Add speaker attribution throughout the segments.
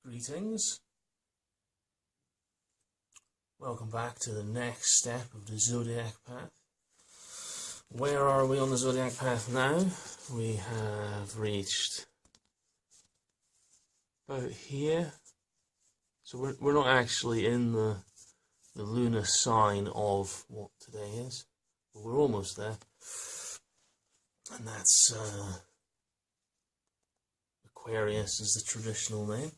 Speaker 1: Greetings. Welcome back to the next step of the Zodiac path. Where are we on the Zodiac path now? We have reached about here. So we're not actually in the lunar sign of what today is, but we're almost there. And that's Aquarius is the traditional name.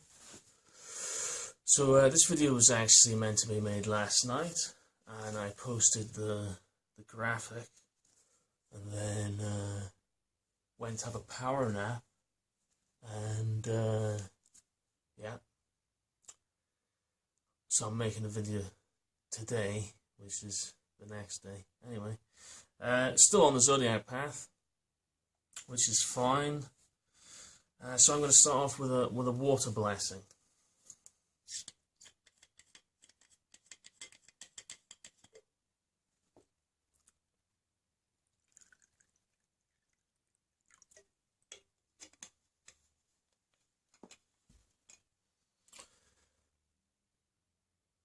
Speaker 1: So this video was actually meant to be made last night, and I posted the graphic, and then went to have a power nap, and yeah. So I'm making a video today, which is the next day. Anyway, still on the Zodiac path, which is fine. So I'm going to start off with a water blessing.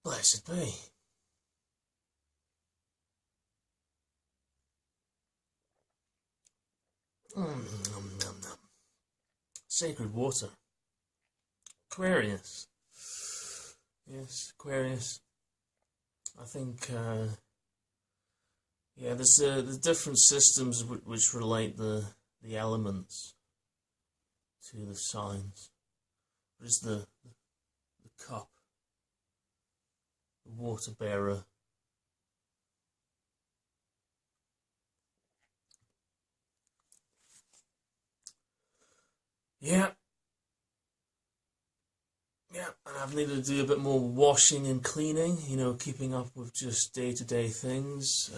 Speaker 1: Blessed be. Sacred water. Aquarius. Yes, Aquarius. I think, yeah, there's the different systems which relate the elements to the signs. There's the cup, the water bearer. Yeah, and I've needed to do a bit more washing and cleaning, you know, keeping up with just day-to-day things,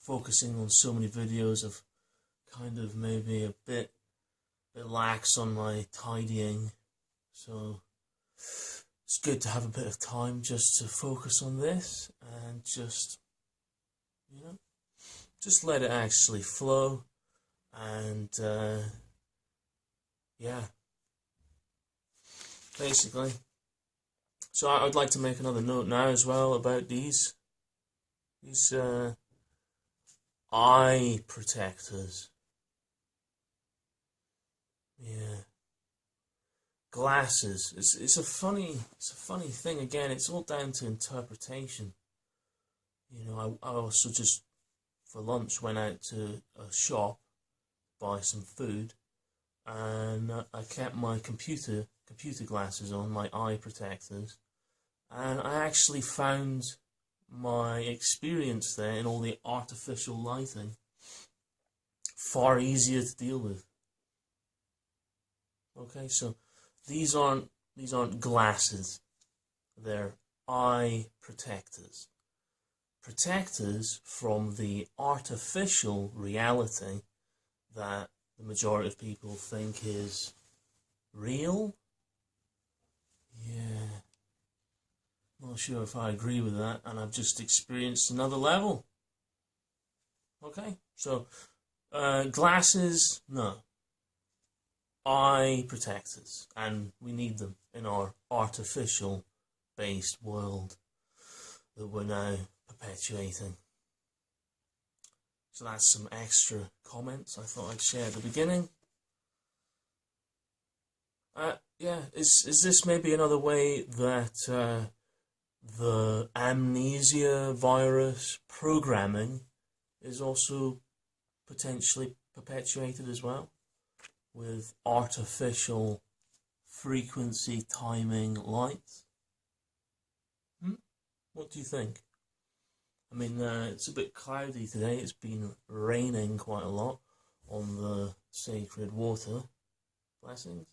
Speaker 1: focusing on so many videos of kind of maybe a bit lax on my tidying, so it's good to have a bit of time just to focus on this and just, you know, just let it actually flow, and yeah, basically. So I'd like to make another note now as well about these eye protectors. Yeah, glasses. It's a funny thing. Again, it's all down to interpretation. You know, I also just for lunch went out to a shop to buy some food. And I kept my computer glasses on, my eye protectors, and I actually found my experience there in all the artificial lighting far easier to deal with. Okay, so these aren't glasses, they're eye protectors. Protectors from the artificial reality that the majority of people think is real. Yeah, not sure if I agree with that, and I've just experienced another level. Okay, so glasses, no. Eye protectors, and we need them in our artificial based world that we're now perpetuating. So that's some extra comments I thought I'd share at the beginning. Yeah, is this maybe another way that the amnesia virus programming is also potentially perpetuated as well, with artificial frequency timing lights? What do you think? I mean, it's a bit cloudy today. It's been raining quite a lot on the sacred water. Blessings.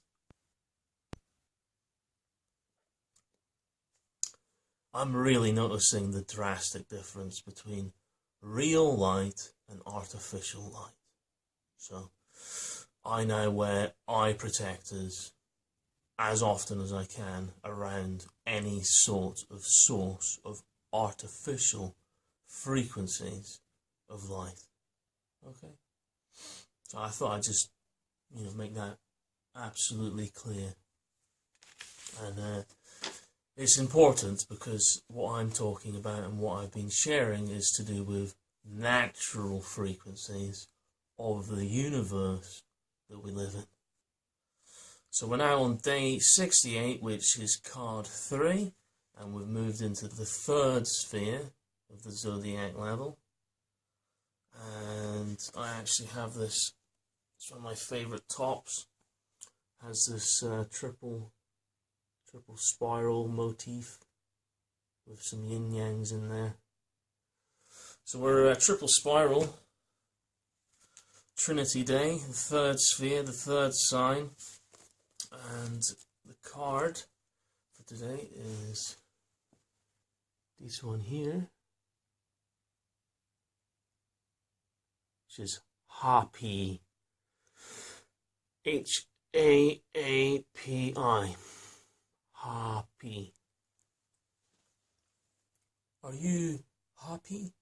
Speaker 1: I'm really noticing the drastic difference between real light and artificial light. So I now wear eye protectors as often as I can around any sort of source of artificial frequencies of light. Okay, so I thought I'd just, you know, make that absolutely clear. And it's important because what I'm talking about and what I've been sharing is to do with natural frequencies of the universe that we live in. So we're now on day 68, which is card 3, and we've moved into the 3rd sphere of the Zodiac level. And I actually have this, it's one of my favourite tops, has this triple spiral motif with some yin-yangs in there. So we're a triple spiral, Trinity Day, the 3rd sphere, the 3rd sign, and the card for today is this one here, which is HAAPI, HAAPI, HAAPI. Are you happy?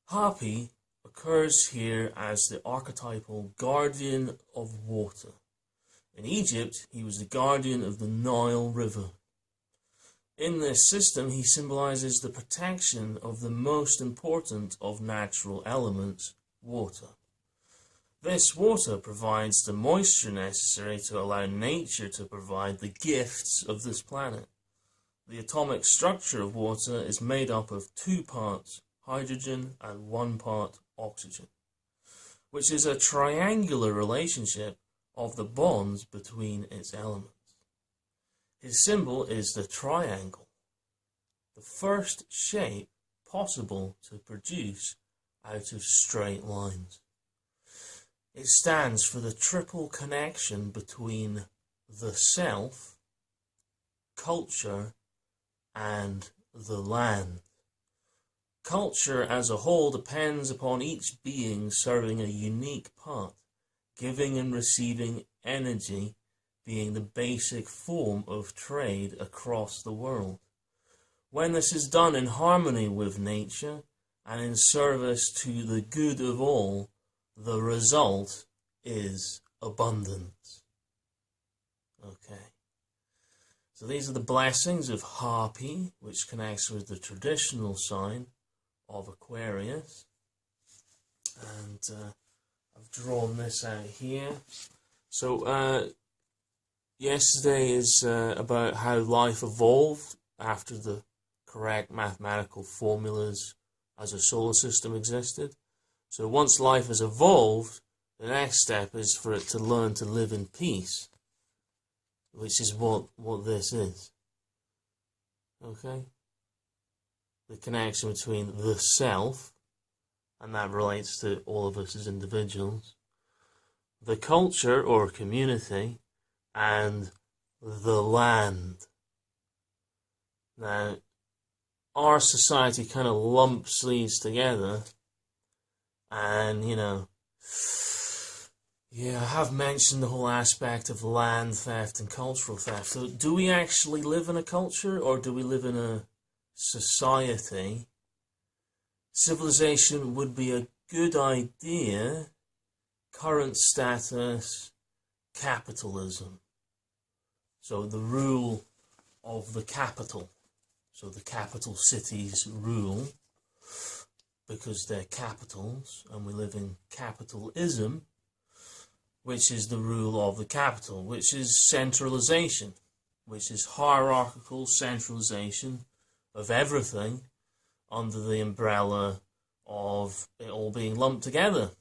Speaker 1: HAAPI occurs here as the archetypal guardian of water. In Egypt, he was the guardian of the Nile River. In this system, he symbolizes the protection of the most important of natural elements, water. This water provides the moisture necessary to allow nature to provide the gifts of this planet. The atomic structure of water is made up of 2 parts hydrogen and 1 part oxygen, which is a triangular relationship of the bonds between its elements. His symbol is the triangle, the first shape possible to produce out of straight lines. It stands for the triple connection between the self, culture, and the land. Culture as a whole depends upon each being serving a unique part, giving and receiving energy being the basic form of trade across the world. When this is done in harmony with nature and in service to the good of all, the result is abundance. Okay. So these are the blessings of HAAPI, which connects with the traditional sign of Aquarius. And I've drawn this out here. So yesterday is about how life evolved after the correct mathematical formulas as a solar system existed. So once life has evolved, the next step is for it to learn to live in peace, which is what this is. Okay? The connection between the self, and that relates to all of us as individuals, the culture or community, and the land. Now, our society kind of lumps these together, and, you know, yeah, I have mentioned the whole aspect of land theft and cultural theft. So do we actually live in a culture, or do we live in a society? Civilization would be a good idea. Current status, capitalism. So the rule of the capital. So the capital cities rule, because they're capitals, and we live in CAPITAL-ism, which is the rule of the capital, which is centralization, which is hierarchical centralization of everything under the umbrella of it all being lumped together.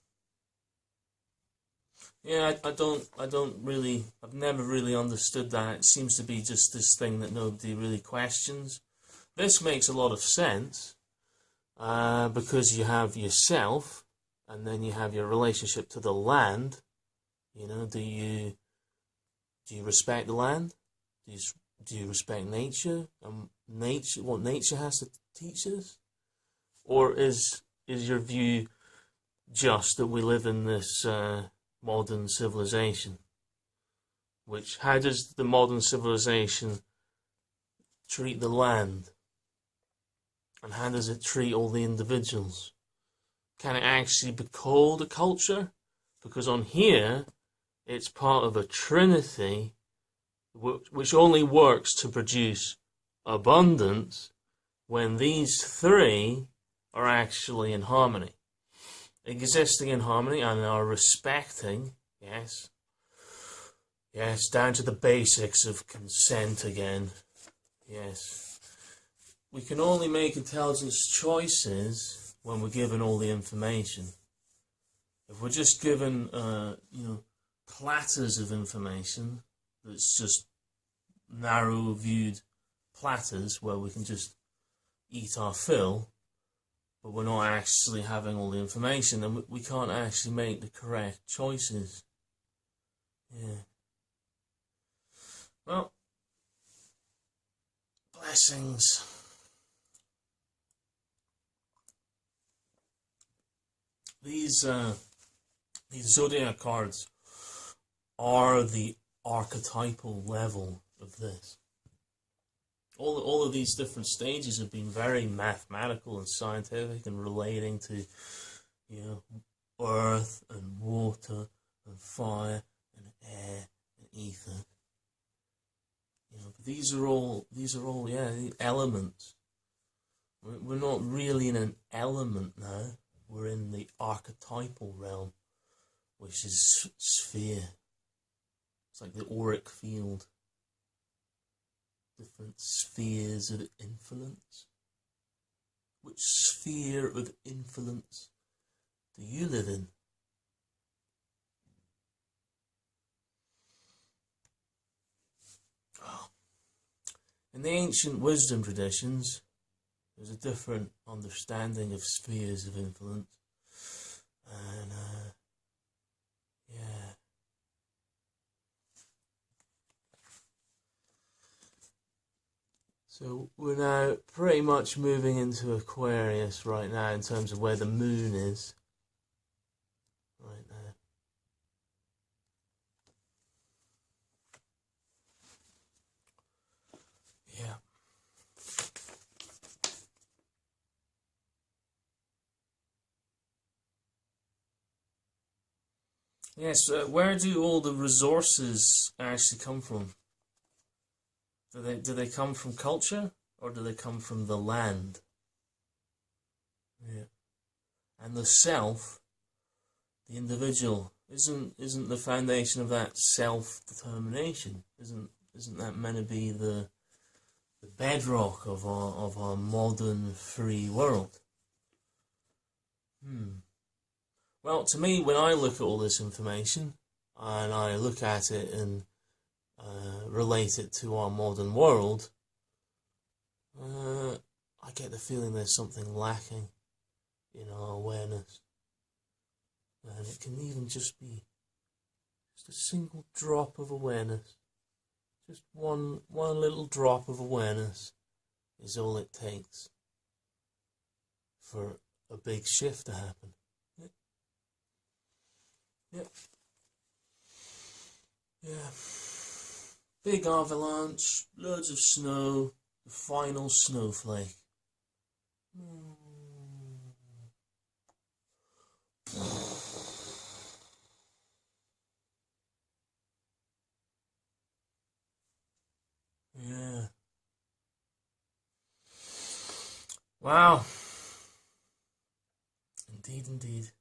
Speaker 1: Yeah, I've never really understood that. It seems to be just this thing that nobody really questions. This makes a lot of sense, because you have yourself, and then you have your relationship to the land. You know, do you respect the land? Do you respect nature? What nature has to teach us? Or is your view just that we live in this modern civilization? How does the modern civilization treat the land? And how does it treat all the individuals? Can it actually be called a culture? Because on here, it's part of a trinity which only works to produce abundance when these three are actually in harmony. Existing in harmony and are respecting, yes, down to the basics of consent again, yes. We can only make intelligence choices when we're given all the information. If we're just given, platters of information, that's just narrow-viewed platters where we can just eat our fill, but we're not actually having all the information, and we can't actually make the correct choices. Yeah. Well, blessings. These Zodiac cards are the archetypal level of this. All of these different stages have been very mathematical and scientific and relating to, earth and water and fire and air and ether. But these are all the elements. We're not really in an element now. We're in the archetypal realm, which is sphere. It's like the auric field. Different spheres of influence. Which sphere of influence do you live in? Oh. In the ancient wisdom traditions, there's a different understanding of spheres of influence. And, yeah. So we're now pretty much moving into Aquarius right now in terms of where the moon is. Right now. Yeah. Yes, where do all the resources actually come from? Do they come from culture, or do they come from the land? Yeah. And the self, the individual, isn't the foundation of that self-determination? Isn't that meant to be the bedrock of our modern free world? Well, to me, when I look at all this information, and I look at it and relate it to our modern world, I get the feeling there's something lacking in our awareness. And it can even just be just a single drop of awareness. Just one little drop of awareness is all it takes for a big shift to happen. Yep. Yeah. Big avalanche, loads of snow, the final snowflake. Yeah. Wow. Indeed.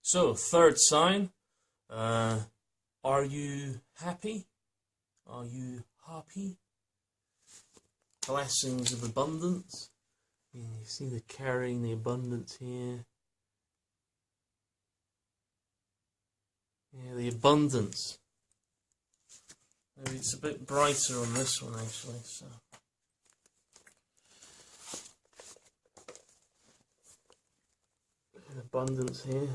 Speaker 1: So, third sign. Are you happy? Are you HAAPI? Blessings of abundance. Yeah, you see the carrying the abundance here. Yeah, the abundance. Maybe it's a bit brighter on this one actually. So. Abundance here.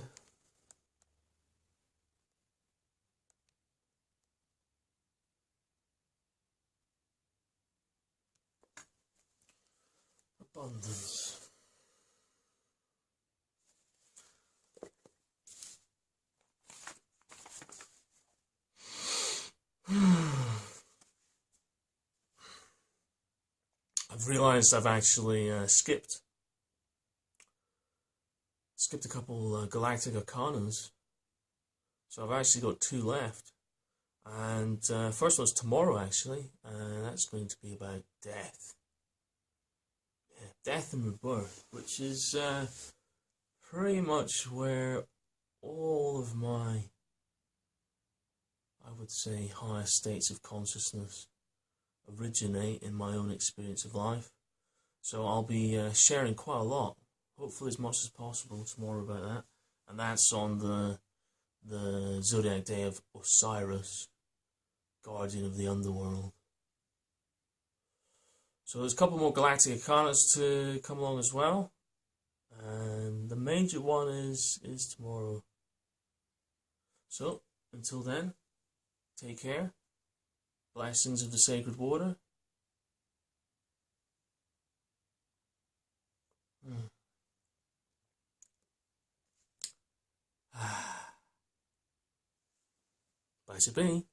Speaker 1: Abundance. I've realised I've actually skipped a couple galactic arcanas, so I've actually got 2 left. And first one's tomorrow, actually, and that's going to be about death. Yeah, death and rebirth, which is pretty much where all of my, I would say, higher states of consciousness originate in my own experience of life. So I'll be sharing quite a lot, hopefully as much as possible tomorrow about that. And that's on the Zodiac day of Osiris, guardian of the underworld. So there's a couple more galactic arcanas to come along as well. And the major one is tomorrow. So, until then, take care. Blessings of the sacred water. Bye, Sabine.